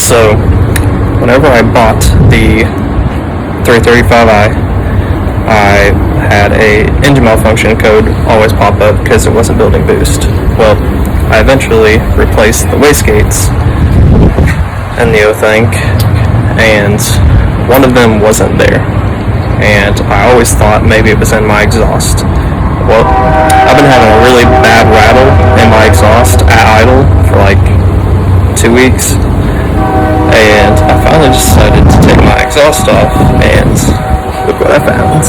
So, whenever I bought the 335i, I had a engine malfunction code always pop up because it wasn't building boost. Well, I eventually replaced the wastegates in the O-Think, and one of them wasn't there. And I always thought maybe it was in my exhaust. Well, I've been having a really bad rattle in my exhaust at idle for like 2 weeks, and I finally decided to take my exhaust off, and look what I found.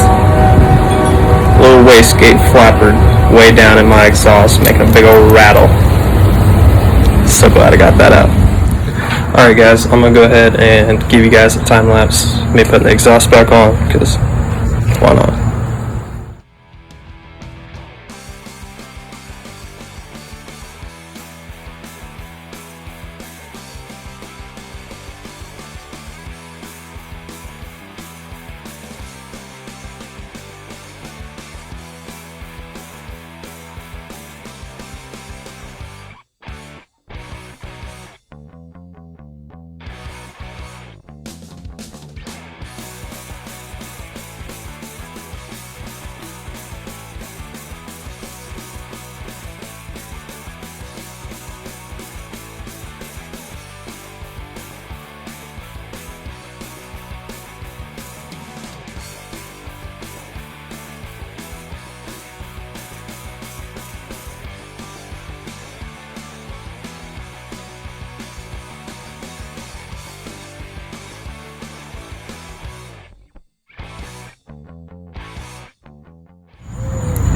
A little wastegate flappered way down in my exhaust, making a big old rattle. So glad I got that out. Alright guys, I'm going to go ahead and give you guys a time lapse, me putting the exhaust back on, because why not?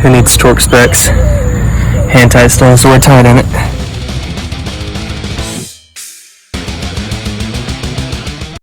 Who needs torque specs? Hand tight still is way tight in it.